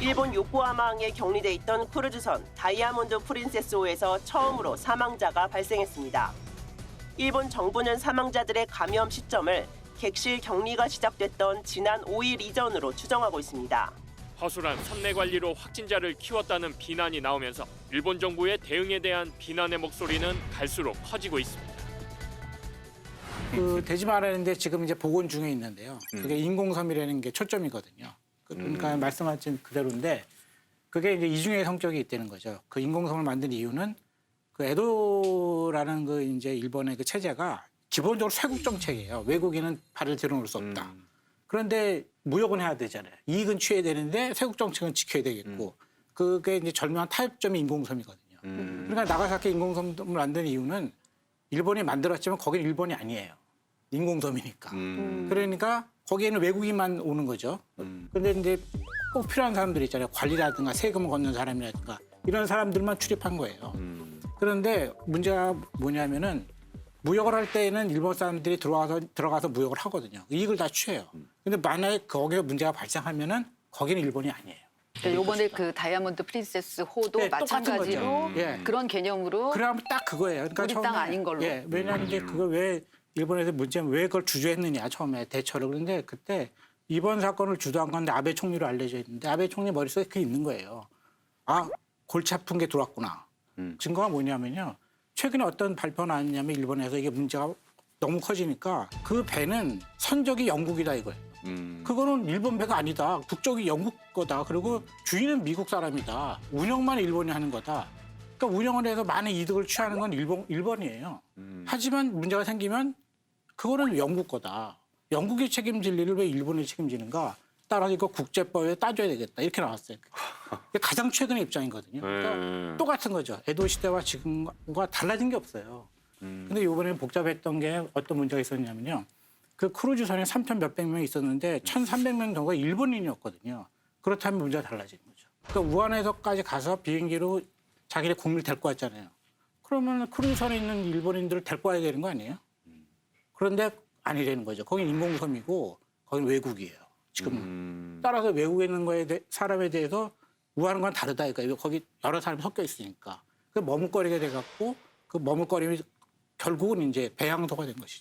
일본 요코하마항에 격리돼 있던 크루즈선 다이아몬드 프린세스호에서 처음으로 사망자가 발생했습니다. 일본 정부는 사망자들의 감염 시점을 객실 격리가 시작됐던 지난 5일 이전으로 추정하고 있습니다. 허술한 선내 관리로 확진자를 키웠다는 비난이 나오면서 일본 정부의 대응에 대한 비난의 목소리는 갈수록 커지고 있습니다. 되지 말았는데 지금 이제 복원 중에 있는데요. 그게 인공섬이라는 게 초점이거든요. 그러니까 말씀하신 그대로인데 그게 이제 이중의 성격이 있다는 거죠. 그 인공섬을 만든 이유는 그 에도라는 그 이제 일본의 그 체제가 기본적으로 쇄국 정책이에요. 외국인은 발을 들여놓을 수 없다. 그런데 무역은 해야 되잖아요. 이익은 취해야 되는데 쇄국 정책은 지켜야 되겠고 그게 이제 절묘한 타협점이 인공섬이거든요. 그러니까 나가사키 인공섬을 만든 이유는 일본이 만들었지만 거기는 일본이 아니에요. 인공섬이니까. 그러니까 거기에는 외국인만 오는 거죠. 그런데 이제 꼭 필요한 사람들이 있잖아요. 관리라든가 세금을 걷는 사람이라든가 이런 사람들만 출입한 거예요. 그런데 문제가 뭐냐면은 무역을 할 때에는 일본 사람들이 들어가서 무역을 하거든요. 이익을 다 취해요. 근데 만약에 거기에 문제가 발생하면은 거기는 일본이 아니에요. 요번에 그 다이아몬드 프린세스 호도 네, 똑같은 마찬가지로 거죠. 예. 그런 개념으로 그러면 딱 그거예요. 그러니까 우리 땅 아닌 걸로. 예, 왜냐하면 이제 그걸 왜 일본에서 문제는 왜 그걸 주저했느냐 처음에 대처를. 그런데 그때 이번 사건을 주도한 건데 아베 총리로 알려져 있는데 아베 총리 머릿속에 그게 있는 거예요. 아, 골치 아픈 게 들어왔구나. 증거가 뭐냐면요. 최근에 어떤 발표가 나왔냐면 일본에서 이게 문제가 너무 커지니까 그 배는 선적이 영국이다 이거예요. 그거는 일본 배가 아니다. 국적이 영국 거다. 그리고 주인은 미국 사람이다. 운영만 일본이 하는 거다. 그러니까 운영을 해서 많은 이득을 취하는 건 일본이에요. 하지만 문제가 생기면 그거는 영국 거다. 영국이 책임질 일을 왜 일본이 책임지는가? 따라서 이거 국제법에 따져야 되겠다. 이렇게 나왔어요. 이게 가장 최근의 입장이거든요. 그러니까 똑같은 거죠. 에도 시대와 지금과 달라진 게 없어요. 근데 이번에 복잡했던 게 어떤 문제가 있었냐면요. 그 크루즈선에 3,000 몇백 명이 있었는데 1,300명 정도가 일본인이었거든요. 그렇다면 문제가 달라지는 거죠. 그러니까 우한에서까지 가서 비행기로 자기네 국민을 데리고 왔잖아요. 그러면 크루즈선에 있는 일본인들을 데리고 와야 되는 거 아니에요? 그런데 아니라는 거죠. 거긴 인공섬이고 거긴 외국이에요. 지금 따라서 외국에 있는 사람에 대해서 우하는 건 다르다. 그러니까 거기 여러 사람이 섞여 있으니까 그 머뭇거리게 돼갖고 그 머뭇거림이 결국은 이제 배양토가 된 것이죠.